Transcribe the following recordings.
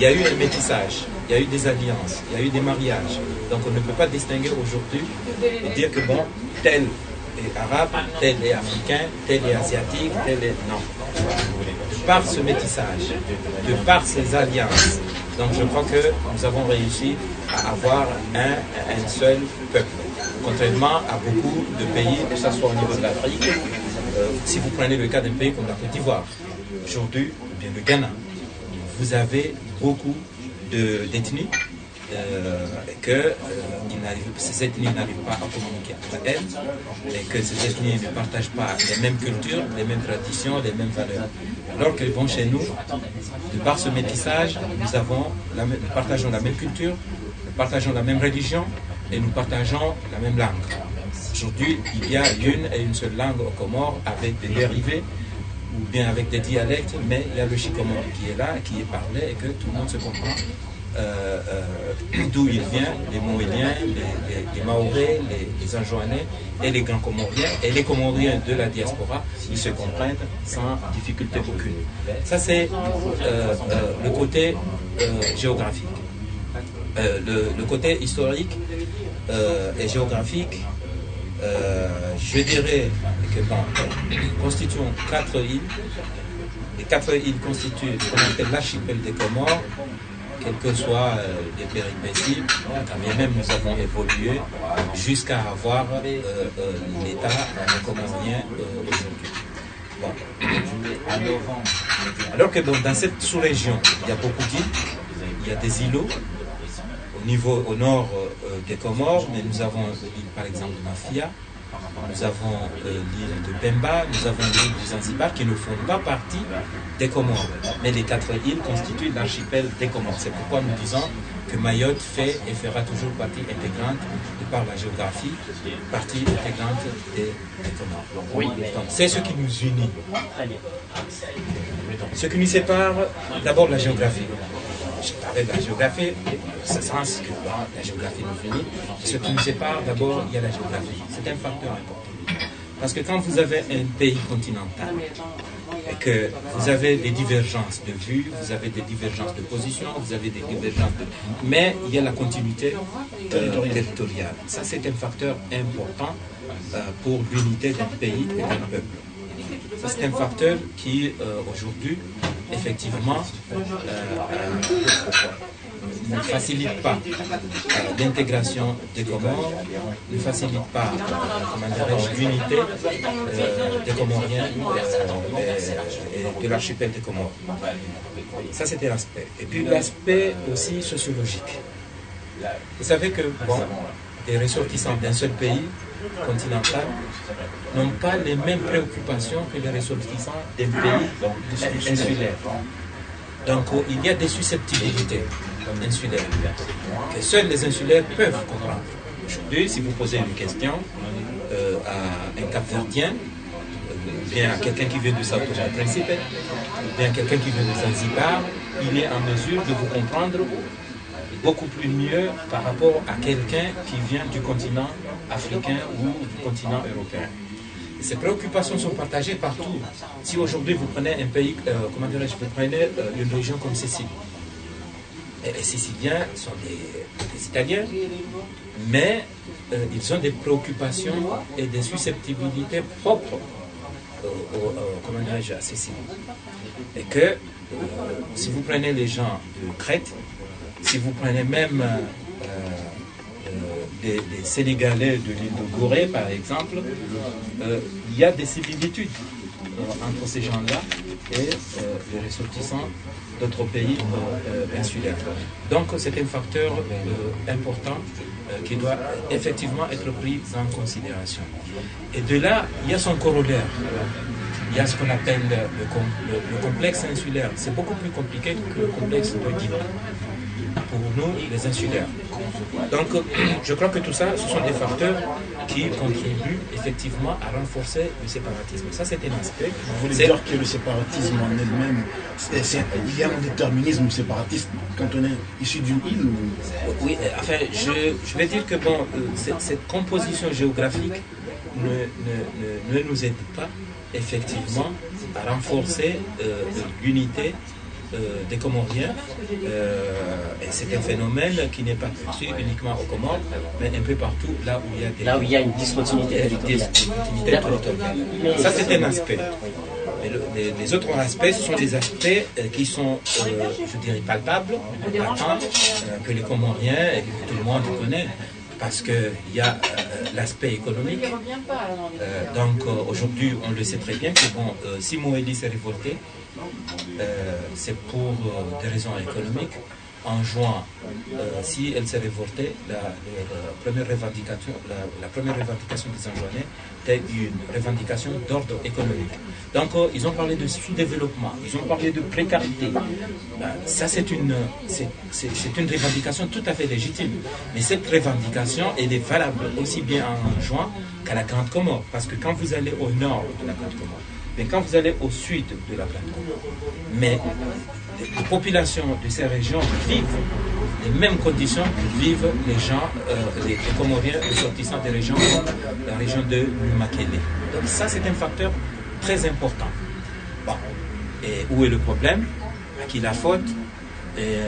Il y a eu un métissage, il y a eu des alliances, il y a eu des mariages. Donc on ne peut pas distinguer aujourd'hui et dire que bon, tel est arabe, tel est africain, tel est asiatique, tel est... Non. De par ce métissage, de par ces alliances, donc je crois que nous avons réussi à avoir un seul peuple. Contrairement à beaucoup de pays, que ce soit au niveau de l'Afrique, si vous prenez le cas d'un pays comme la Côte d'Ivoire, aujourd'hui, ou bien le Ghana, vous avez beaucoup d'ethnies que ces ethnies n'arrivent pas à communiquer entre elles et que ces ethnies ne partagent pas les mêmes cultures, les mêmes traditions, les mêmes valeurs. Alors qu'elles vont chez nous, de par ce métissage, nous partageons la même culture, nous partageons la même religion et nous partageons la même langue. Aujourd'hui, il y a une seule langue aux Comores avec des dérivés ou bien avec des dialectes, mais il y a le chikomore qui est là, qui est parlé et que tout le monde se comprend d'où il vient, les Moéliens, les Mahorais, les Anjouanais et les Grands Comoriens. Et les Comoriens de la diaspora, ils se comprennent sans difficulté aucune. Ça, c'est le côté géographique. Le côté historique et géographique, je dirais que nous constituons 4 îles. Les 4 îles constituent ce qu'on appelle l'archipel des Comores, quelles que soient les péripéties, quand bien même nous avons évolué jusqu'à avoir l'État comorien aujourd'hui. Bon. Alors que dans cette sous-région, il y a beaucoup d'îles, il y a des îlots, au nord des Comores, mais nous avons l'île par exemple de Mafia, nous avons l'île de Bemba, nous avons l'île de Zanzibar qui ne font pas partie des Comores. Mais les 4 îles constituent l'archipel des Comores. C'est pourquoi nous disons que Mayotte fait et fera toujours partie intégrante, de par la géographie, partie intégrante des Comores. Oui. Donc c'est ce qui nous unit. Ce qui nous sépare, d'abord la géographie. Je parlais de la géographie, c'est sens que la géographie nous unit. Ce qui nous sépare, d'abord, il y a la géographie. C'est un facteur important. Parce que quand vous avez un pays continental et que vous avez des divergences de vues, vous avez des divergences de position, vous avez des divergences de... Mais il y a la continuité territoriale. Ça, c'est un facteur important pour l'unité d'un pays et d'un peuple. Ça, c'est un facteur qui, aujourd'hui, effectivement, ne facilite pas l'intégration des Comores, ne facilite pas l'unité des Comoriens et de l'archipel des Comores. Ça, c'était l'aspect. Et puis l'aspect aussi sociologique. Vous savez que les ressortissants d'un seul pays continental n'ont pas les mêmes préoccupations que les ressortissants d'un pays insulaire. Donc il y a des susceptibilités insulaires que seuls les insulaires peuvent comprendre. Aujourd'hui, si vous posez une question à un Cap-Verdien, ou bien à quelqu'un qui vient de Sao Tomé et Principe, ou bien à quelqu'un qui vient de Zanzibar, il est en mesure de vous comprendre beaucoup plus mieux par rapport à quelqu'un qui vient du continent africain ou du continent européen. Et ces préoccupations sont partagées partout. Si aujourd'hui vous prenez un pays, comment dirais-je, vous prenez une région comme Sicile, et les Siciliens sont des Italiens, mais ils ont des préoccupations et des susceptibilités propres comment dirais-je, à Sicile. Et que si vous prenez les gens de Crète, si vous prenez même des Sénégalais de l'île de Gorée, par exemple, il y a des similitudes entre ces gens-là et les ressortissants d'autres pays insulaires. Donc c'est un facteur important qui doit effectivement être pris en considération. Et de là, il y a son corollaire. Il y a ce qu'on appelle le complexe insulaire. C'est beaucoup plus compliqué que le complexe de Guinée pour nous, les insulaires. Donc, je crois que tout ça, ce sont des facteurs qui contribuent effectivement à renforcer le séparatisme. Ça, c'est un aspect. Vous voulez dire que le séparatisme en elle-même, il y a un déterminisme séparatiste quand on est issu d'une île ou... Oui, enfin, je vais dire que bon, cette composition géographique ne nous aide pas effectivement à renforcer l'unité des Comoriens, et c'est un phénomène qui n'est pas perçu uniquement aux Comores, mais un peu partout là où il y a une discontinuité territoriale. Ça, c'est un aspect. Les autres aspects, ce sont des aspects qui sont, je dirais, palpables, patents, que les Comoriens et que tout le monde connaît. Parce qu'il y a l'aspect économique. Donc aujourd'hui, on le sait très bien que bon, si Moélie s'est révolté, c'est pour des raisons économiques. En juin, si elle s'est révoltée, la première revendication des Anjouanais était une revendication d'ordre économique. Donc ils ont parlé de sous-développement, ils ont parlé de précarité. Ça c'est une revendication tout à fait légitime. Mais cette revendication, elle est valable aussi bien en juin qu'à la Grande Comore. Parce que quand vous allez au nord de la Grande Comore, mais quand vous allez au sud de la Grande Comore, mais les populations de ces régions vivent les mêmes conditions que vivent les gens, les Comoriens ressortissants des régions comme la région de Makélé. Donc ça, c'est un facteur très important. Bon. Et où est le problème? À qui la faute? Il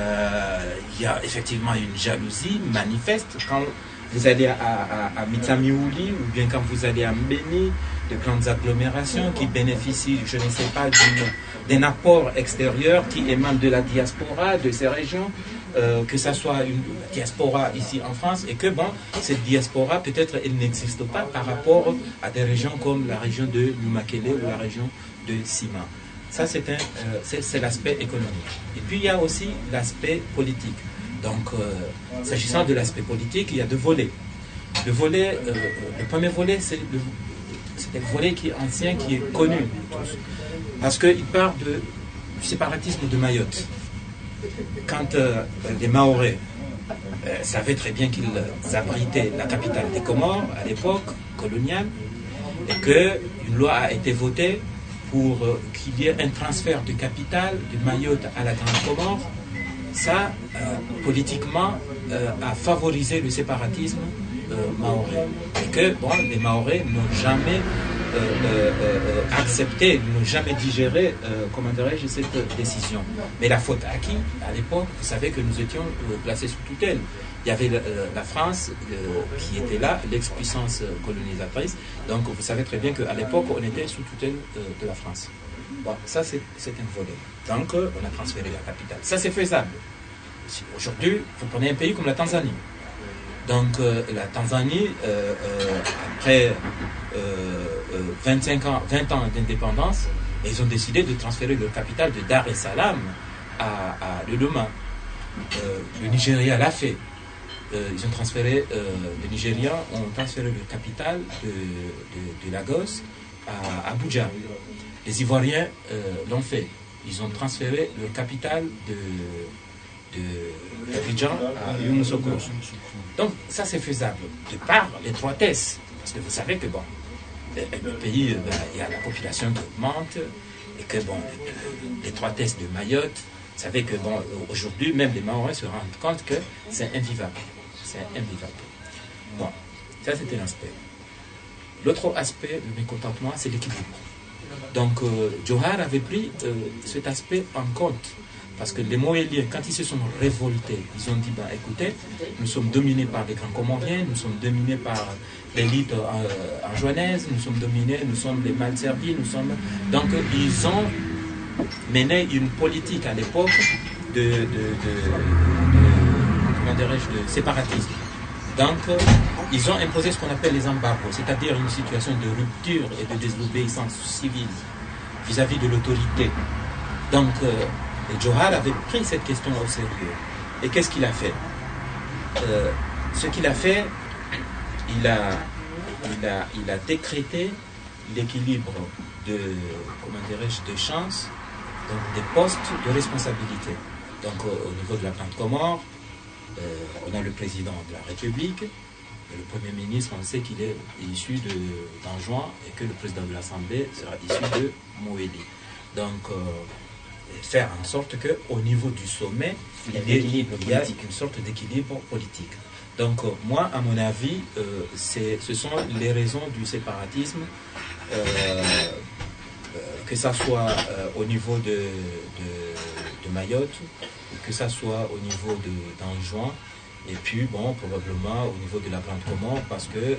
y a effectivement une jalousie manifeste quand vous allez à Mitsamiouli ou bien quand vous allez à Mbéni, de grandes agglomérations qui bénéficient, je ne sais pas, d'un apport extérieur qui émane de la diaspora de ces régions, que ce soit une diaspora ici en France, et que bon, cette diaspora, peut-être, elle n'existe pas par rapport à des régions comme la région de Lumakele ou la région de Sima. Ça, c'est l'aspect économique. Et puis, il y a aussi l'aspect politique. Donc, s'agissant de l'aspect politique, il y a deux volets. Le premier volet, c'est un volet qui est ancien, qui est connu de tous. Parce qu'il part du séparatisme de Mayotte. Quand les Mahorais savaient très bien qu'ils abritaient la capitale des Comores à l'époque coloniale, et qu'une loi a été votée pour qu'il y ait un transfert de capitale de Mayotte à la Grande Comore, ça, politiquement, a favorisé le séparatisme mahorais. Et que bon, les Mahorais n'ont jamais accepté, n'ont jamais digéré, comment dirais-je, cette décision. Mais la faute à qui? À l'époque, vous savez que nous étions placés sous tutelle. Il y avait la France qui était là, l'ex-puissance colonisatrice. Donc vous savez très bien qu'à l'époque, on était sous tutelle de la France. Bon, ça c'est un volet. Donc on a transféré la capitale. Ça c'est faisable. Aujourd'hui, vous prenez un pays comme la Tanzanie. Donc la Tanzanie, après 20 ans d'indépendance, ils ont décidé de transférer leur capitale de Dar es Salaam à Dodoma. Le Nigeria l'a fait. Ils ont transféré, les Nigérians ont transféré leur capitale de Lagos à Abuja. Les Ivoiriens l'ont fait. Ils ont transféré leur capitale d'Abidjan à Yamoussoukro. Donc ça c'est faisable, de par l'étroitesse. Parce que vous savez que bon, le pays, il y a la population qui augmente, et que bon, l'étroitesse de Mayotte, vous savez que bon, aujourd'hui, même les Mahorais se rendent compte que c'est invivable. C'est invivable. Bon, ça c'était un aspect. L'autre aspect de mécontentement, c'est l'équilibre. Donc Johar avait pris cet aspect en compte. Parce que les Moéliens, quand ils se sont révoltés, ils ont dit, bah, écoutez, nous sommes dominés par les grands Comoriens, nous sommes dominés par l'élite anjouanaise, nous sommes dominés, nous sommes les mal servis, nous sommes... Donc ils ont mené une politique à l'époque de séparatisme. Donc ils ont imposé ce qu'on appelle les embargos, c'est-à-dire une situation de rupture et de désobéissance civile vis-à-vis de l'autorité. Donc... Et Johar avait pris cette question au sérieux. Et qu'est-ce qu'il a fait? Ce qu'il a fait, il a décrété l'équilibre de chance, donc des postes de responsabilité. Donc au niveau de la Grande Comore, on a le président de la République, et le Premier ministre, on sait qu'il est issu d'Anjouan et que le président de l'Assemblée sera issu de Moélie. Donc faire en sorte qu'au niveau du sommet, il y a une sorte d'équilibre politique. Donc moi, à mon avis, ce sont les raisons du séparatisme, que ça soit au niveau de de Mayotte, que ça soit au niveau d'Anjouan, et puis bon, probablement au niveau de la Grande Comore, parce que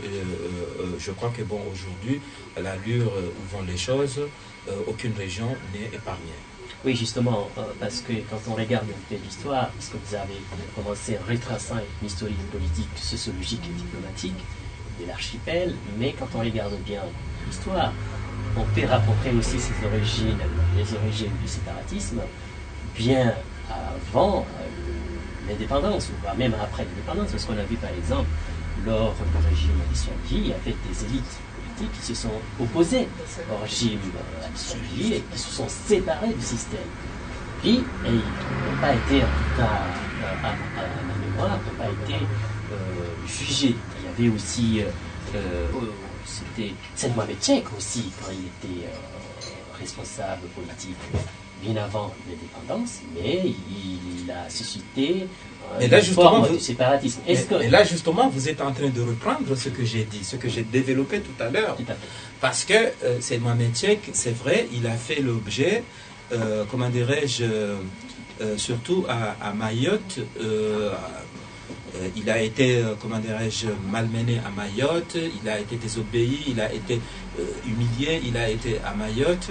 je crois que bon, aujourd'hui, à l'allure où vont les choses, aucune région n'est épargnée. Oui, justement, parce que quand on regarde un peu l'histoire, parce que vous avez commencé en retraçant une historique politique, sociologique et diplomatique de l'archipel, mais quand on regarde bien l'histoire, on peut rapporter aussi ses origines, les origines du séparatisme, bien avant l'indépendance, voire même après l'indépendance, parce qu'on a vu par exemple, lors du régime Aliswandi, il y avait des élites politiques qui se sont opposées au régime Aliswandi et qui se sont séparées du système. Puis, ils n'ont pas été, en tout cas à ma mémoire, n'ont pas été jugés. Il y avait aussi, c'était Saint Mohamed Cheikh aussi, quand il était responsable politique bien avant l'indépendance, mais il a suscité une forme de séparatisme. Et là, justement, vous êtes en train de reprendre ce que j'ai dit, ce que j'ai développé tout à l'heure. Parce que Saint Mohamed Cheikh, c'est vrai, il a fait l'objet, comment dirais-je, surtout à Mayotte, il a été, comment dirais-je, malmené à Mayotte, il a été désobéi, il a été humilié, il a été à Mayotte.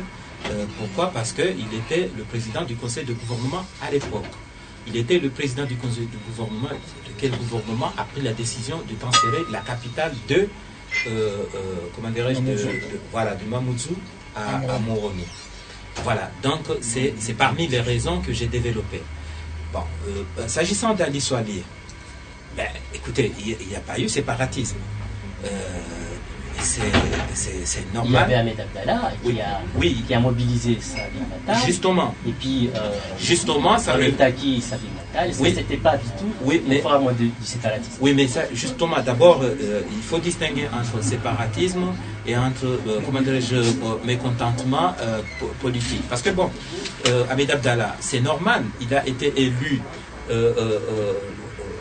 Pourquoi? Parce qu'il était le président du conseil de gouvernement à l'époque. Il était le président du conseil de gouvernement, lequel gouvernement a pris la décision de transférer la capitale de, comment dirais-je, voilà, de Mamoudzou à Moroni. Voilà, donc c'est parmi les raisons que j'ai développées. Bon, s'agissant d'Ali Soalier, ben, écoutez, il n'y a pas eu séparatisme. C'est normal. Il y avait Ahmed Abdallah qui a mobilisé Salim Matal. Justement. Et puis, justement, ça Taki Salim Matal. Oui. C'était pas du tout une forme du séparatisme. Oui, mais ça, justement, d'abord, il faut distinguer entre séparatisme et entre, comment dirais-je, mécontentement politique. Parce que bon, Ahmed Abdallah, c'est normal, il a été élu.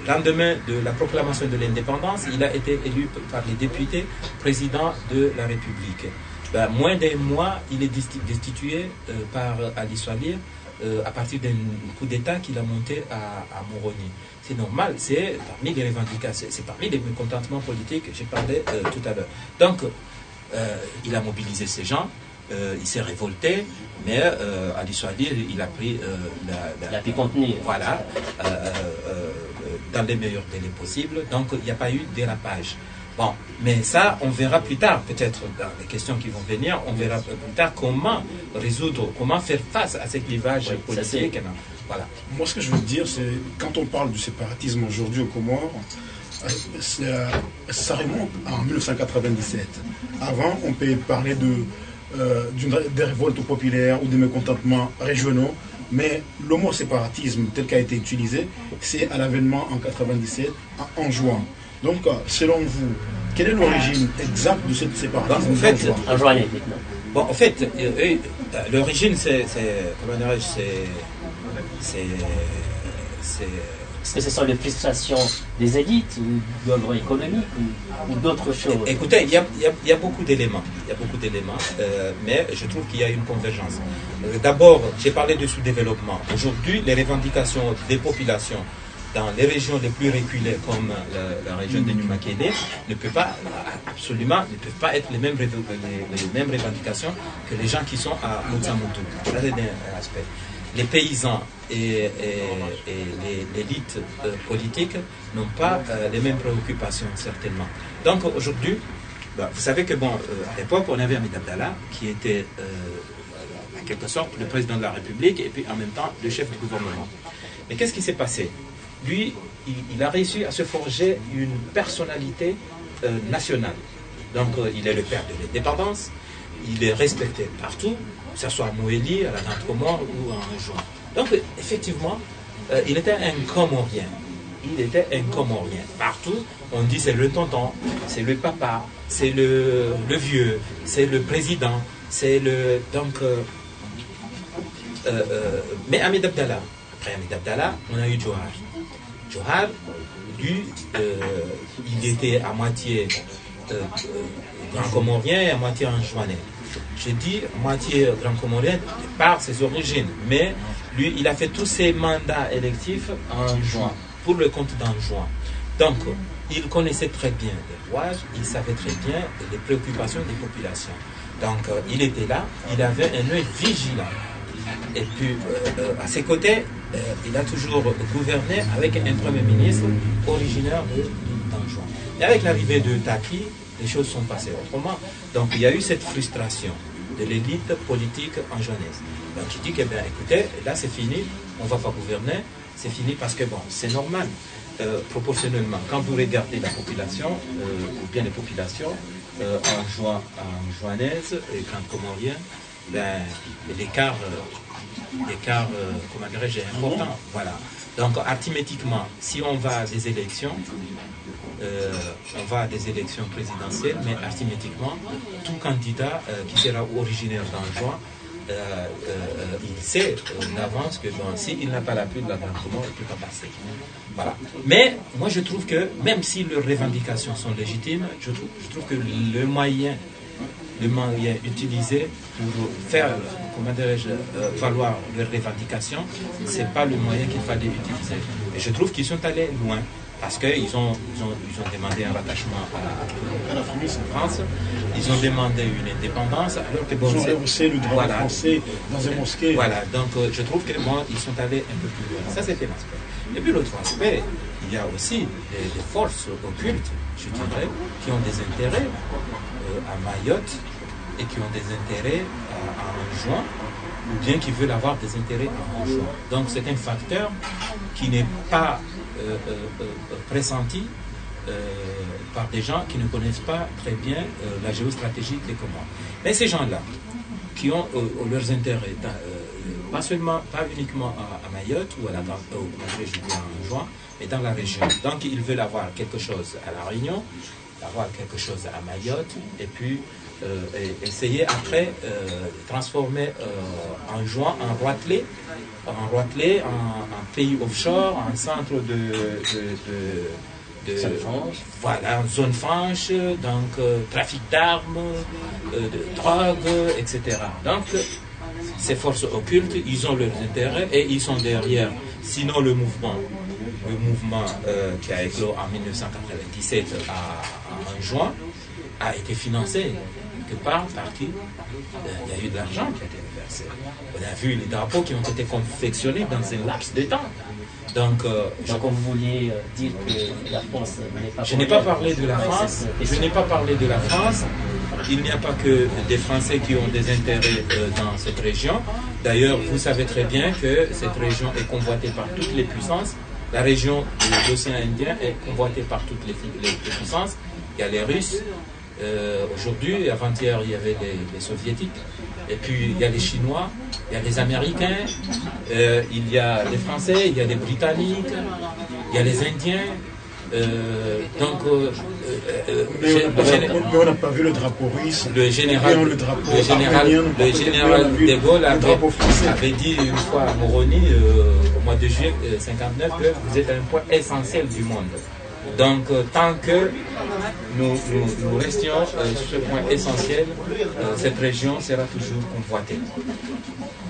Lendemain de la proclamation de l'indépendance, il a été élu par les députés président de la République. Ben, moins d'un mois, il est destitué par Ali Soalier à partir d'un coup d'État qu'il a monté à Moroni. C'est normal, c'est parmi les revendications, c'est parmi les mécontentements politiques que j'ai parlé tout à l'heure. Donc, il a mobilisé ces gens. Il s'est révolté, mais Ali Soalier, il a pris il a pu contenir. Voilà, dans les meilleurs délais possibles. Donc, il n'y a pas eu de dérapage. Bon, mais ça, on verra plus tard, peut-être dans les questions qui vont venir, on verra plus tard comment résoudre, comment faire face à ces clivages politiques. Voilà. Moi, ce que je veux dire, c'est quand on parle du séparatisme aujourd'hui aux Comores, ça remonte en 1997. Avant, on peut parler des révoltes populaires ou des mécontentements régionaux, mais le mot séparatisme tel qu'a été utilisé, c'est à l'avènement en 97 en juin. Donc, selon vous, quelle est l'origine exacte de cette séparation? En fait, bon, en fait, l'origine, c'est comment dirais-je, est-ce que ce sont les frustrations des élites ou d'ordre économique ou d'autres choses? Écoutez, il y a beaucoup d'éléments. Mais je trouve qu'il y a une convergence. D'abord, j'ai parlé de sous-développement. Aujourd'hui, les revendications des populations dans les régions les plus reculées comme la région de Numakele ne peuvent pas être les mêmes revendications que les gens qui sont à Mutsamutu. Ça, c'est un aspect. Les paysans et l'élite politique n'ont pas les mêmes préoccupations, certainement. Donc aujourd'hui, vous savez que bon, à l'époque, on avait Ahmed Abdallah, qui était en quelque sorte le président de la République et puis en même temps le chef du gouvernement. Mais qu'est-ce qui s'est passé? Lui, il a réussi à se forger une personnalité nationale. Donc il est le père de l'indépendance, il est respecté partout, que ce soit à Moélie, à la Grande Comore ou en Anjouan. Donc, effectivement, il était un Comorien. Il était un Comorien. Partout, on dit c'est le tonton, c'est le papa, c'est le vieux, c'est le président, c'est le... Donc, mais Ahmed Abdallah, après Ahmed Abdallah, on a eu Johar. Johar, lui, il était à moitié grand Comorien et à moitié anjouanais. J'ai dit moitié grand Comorien par ses origines, mais lui, il a fait tous ses mandats électifs en juin, pour le compte d'Anjouan. Donc, il connaissait très bien les rouages, il savait très bien les préoccupations des populations. Donc, il était là, il avait un œil vigilant. Et puis, à ses côtés, il a toujours gouverné avec un Premier ministre originaire d'Anjouan. Et avec l'arrivée de Taki, les choses sont passées autrement. Donc, il y a eu cette frustration de l'élite politique anjouanaise. Donc, il dit que, bien, écoutez, là, c'est fini, on ne va pas gouverner, c'est fini parce que, bon, c'est normal. Proportionnellement, quand vous regardez la population, ou bien les populations anjouanaises et grandes comoriennes, ben, l'écart, comment dirais-je, est important. Voilà. Donc, arithmétiquement, si on va à des élections, présidentielles, mais arithmétiquement, tout candidat qui sera originaire d'Anjouan, il sait d'avance que bon, s'il n'a pas l'appui de la Grande Comore, il ne peut pas passer. Voilà. Mais moi je trouve que même si leurs revendications sont légitimes, je trouve que le moyen utilisé pour faire, comment dirais-je, valoir leurs revendications, ce n'est pas le moyen qu'il fallait utiliser. Et je trouve qu'ils sont allés loin. Parce qu'ils ont demandé un rattachement à la France, ils ont demandé une indépendance, alors que bon, ils ont rehaussé le droit français dans un mosquée. Voilà, donc je trouve que moi, ils sont allés un peu plus loin. Ça, c'était l'aspect. Et puis l'autre aspect, il y a aussi des forces occultes, je dirais, qui ont des intérêts à Mayotte et qui ont des intérêts à Anjouan, ou bien qui veulent avoir des intérêts à Anjouan. Donc c'est un facteur qui n'est pas pressenti par des gens qui ne connaissent pas très bien la géostratégie des Comores. Mais ces gens-là, qui ont leurs intérêts, pas uniquement à Mayotte ou à Anjouan, mais dans la région. Donc ils veulent avoir quelque chose à La Réunion, avoir quelque chose à Mayotte, et puis essayer après de transformer Anjouan en Roitelets, en pays offshore, en centre voilà, en zone franche, donc trafic d'armes, de drogue, etc. Donc ces forces occultes, ils ont leurs intérêts et ils sont derrière. Sinon le mouvement qui a éclos en 1997 en juin a été financé par qui? Il y a eu de l'argent qui a été versé. On a vu les drapeaux qui ont été confectionnés dans un laps de temps. Donc vous vouliez dire que la France n'est pas... Je n'ai pas parlé de la France. Je n'ai pas parlé de la France. Il n'y a pas que des Français qui ont des intérêts dans cette région. D'ailleurs, vous savez très bien que cette région est convoitée par toutes les puissances. La région de l'océan Indien est convoitée par toutes les puissances. Il y a les Russes. Aujourd'hui, avant-hier, il y avait les Soviétiques. Et puis, il y a les Chinois, il y a les Américains, il y a les Français, il y a les Britanniques, il y a les Indiens. Mais on n'a pas vu le drapeau russe. Le général de Gaulle avait dit une fois à Moroni, au mois de juillet 1959, que vous êtes un point essentiel du monde. Donc, tant que nous restions sur ce point essentiel, cette région sera toujours convoitée.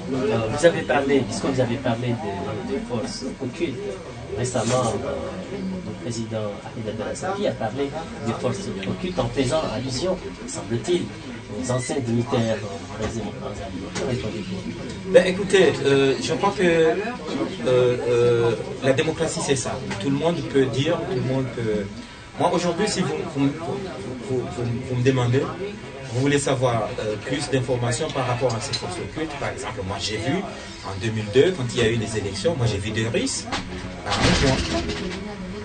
Vous avez parlé, puisque vous avez parlé des forces occultes, récemment, le président Ahmed Abdelaziz a parlé des forces occultes en faisant allusion, semble-t-il, aux anciens dignitaires ben, écoutez, je crois que la démocratie c'est ça. Tout le monde peut dire, tout le monde peut... Moi aujourd'hui, si vous me demandez, vous voulez savoir plus d'informations par rapport à ces forces occultes, par exemple, moi j'ai vu en 2002, quand il y a eu les élections, moi j'ai vu des Russes à Anjouan,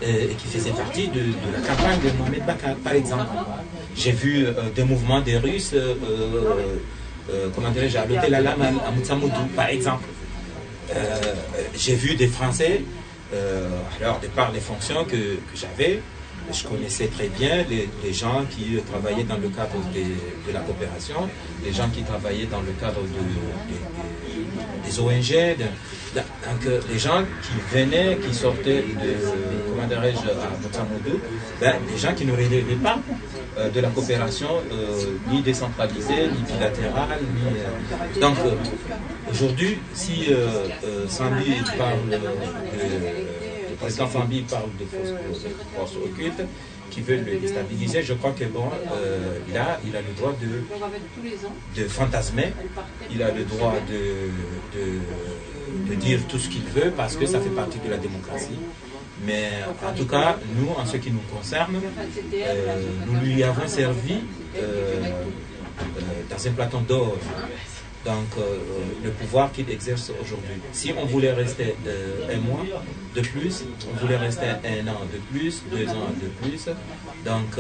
et qui faisaient partie de la campagne de Mohamed Bakar, par exemple. J'ai vu des mouvements des Russes, comment dirais-je, à l'hôtel Alaman, à Moutsamoudou, par exemple. J'ai vu des Français, alors de par les fonctions que j'avais, je connaissais très bien les gens qui travaillaient dans le cadre de la coopération, les gens qui travaillaient dans le cadre des ONG, donc les gens qui venaient, qui sortaient comment dirais-je, à Motsamoudou, des gens qui ne relevaient pas de la coopération ni décentralisée, ni bilatérale, ni... Donc aujourd'hui, si Sambi parle le président Fambi parle de forces occultes qui veulent le déstabiliser, je crois que bon, là, il a le droit de fantasmer, il a le droit de dire tout ce qu'il veut parce que ça fait partie de la démocratie. Mais en tout cas, nous, en ce qui nous concerne, nous lui avons servi dans un plateau d'or. Donc, le pouvoir qu'il exerce aujourd'hui. Si on voulait rester un mois de plus, on voulait rester un an de plus, 2 ans de plus, donc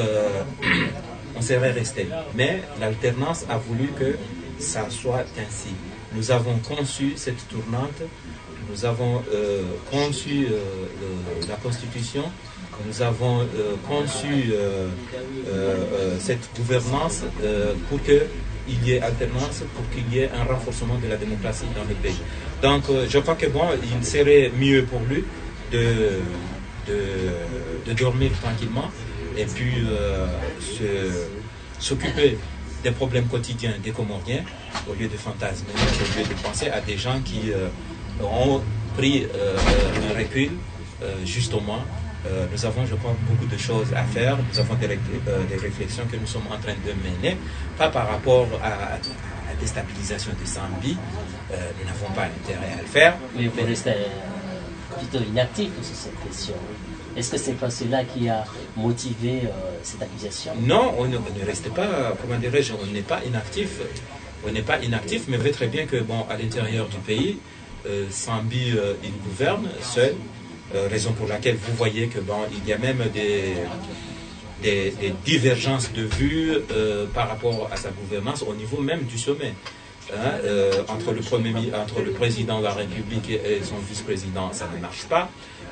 on serait resté. Mais l'alternance a voulu que ça soit ainsi. Nous avons conçu cette tournante, nous avons conçu la Constitution, nous avons conçu cette gouvernance pour que il y ait alternance, pour qu'il y ait un renforcement de la démocratie dans le pays. Donc je crois que bon, il serait mieux pour lui de dormir tranquillement et puis s'occuper des problèmes quotidiens des Comoriens au lieu de fantasmer, au lieu de penser à des gens qui ont pris un recul justement. Nous avons, je crois, beaucoup de choses à faire. Nous avons des réflexions que nous sommes en train de mener, pas par rapport à la déstabilisation de Sambi. Nous n'avons pas intérêt à le faire. Mais vous restez plutôt inactif sur cette question. Est-ce que c'est pas cela qui a motivé cette accusation? Non, on ne reste pas, comment dirais-je, on n'est pas inactif. On n'est pas inactif, mais vous voyez très bien que, bon, à l'intérieur du pays, Sambi, il gouverne seul. Raison pour laquelle vous voyez que bon, il y a même des divergences de vues par rapport à sa gouvernance au niveau même du sommet. Hein, entre le président de la République et son vice-président, ça ne marche pas.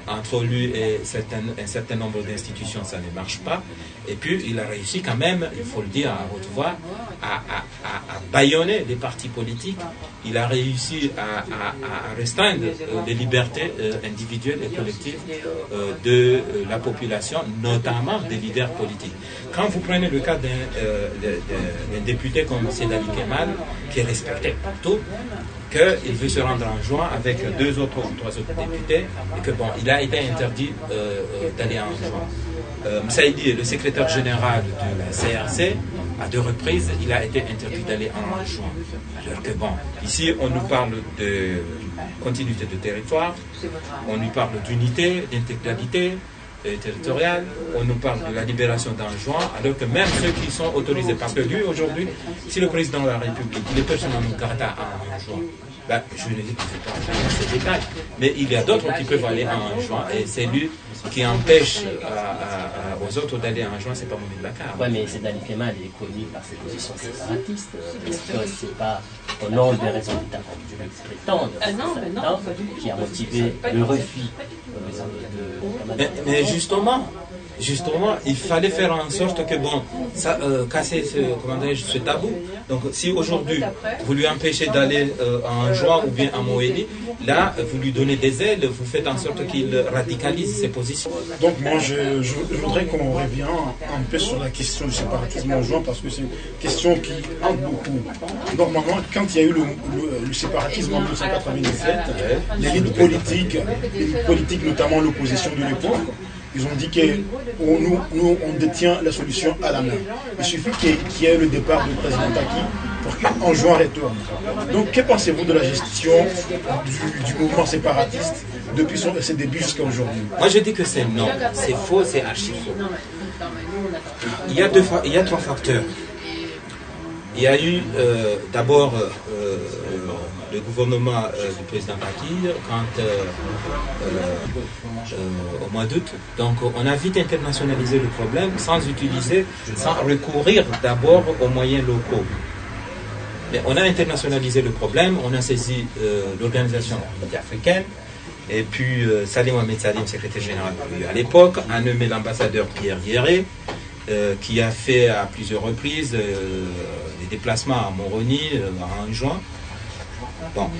Entre lui et un certain nombre d'institutions, ça ne marche pas. Et puis, il a réussi quand même, il faut le dire à haute voix, à bâillonner les partis politiques. Il a réussi à restreindre les libertés individuelles et collectives de la population, notamment des leaders politiques. Quand vous prenez le cas d'un député comme Sedali Kemal, qui est respecté partout, qu'il veut se rendre en juin avec 2 autres ou 3 autres députés, et que bon, il a été interdit d'aller en juin. Msaïdi, le secrétaire général de la CRC, à 2 reprises, il a été interdit d'aller en juin. Alors que bon, ici on nous parle de continuité de territoire, on nous parle d'unité, d'intégralité territoriale, on nous parle de la libération d'un juin, alors que même ceux qui sont autorisés, parce que lui aujourd'hui, si le président de la République, il est personnellement non-grata en juin, ben, je ne dis pas ces détails, mais il y a d'autres qui peuvent aller en juin, et c'est lui qui empêche aux autres d'aller en juin, c'est pas Mohamed Bakar. Oui, mais Sedali Kemal est connu par ses positions séparatistes. Est-ce que c'est pas au nom des raisons d'État prétendent qui a motivé le refus mais justement, il fallait faire en sorte que, bon, ça, casser ce tabou. Donc, si aujourd'hui, vous lui empêchez d'aller en juin ou bien en Moélie, là, vous lui donnez des ailes, vous faites en sorte qu'il radicalise ses positions. Donc, moi, je voudrais qu'on revienne un peu sur la question du séparatisme en juin, parce que c'est une question qui hante beaucoup. Normalement, quand il y a eu le séparatisme en 1997, l'élite politique, notamment l'opposition de l'époque, ils ont dit que nous, on détient la solution à la main. Il suffit qu'il y ait le départ du président Taki pour qu'en juin retourne. Donc, que pensez-vous de la gestion du mouvement séparatiste depuis ses débuts jusqu'à aujourd'hui? Moi, je dis que c'est non, c'est faux, c'est archi faux. Il y a 3 facteurs. Il y a eu d'abord le gouvernement du président Taki au mois d'août. Donc on a vite internationalisé le problème sans recourir d'abord aux moyens locaux. Mais on a internationalisé le problème, on a saisi l'organisation africaine Et puis Salim Mohamed Salim, secrétaire général de l'ONU à l'époque, a nommé l'ambassadeur Pierre Guéret, qui a fait à plusieurs reprises des déplacements à Moroni en juin. Bon,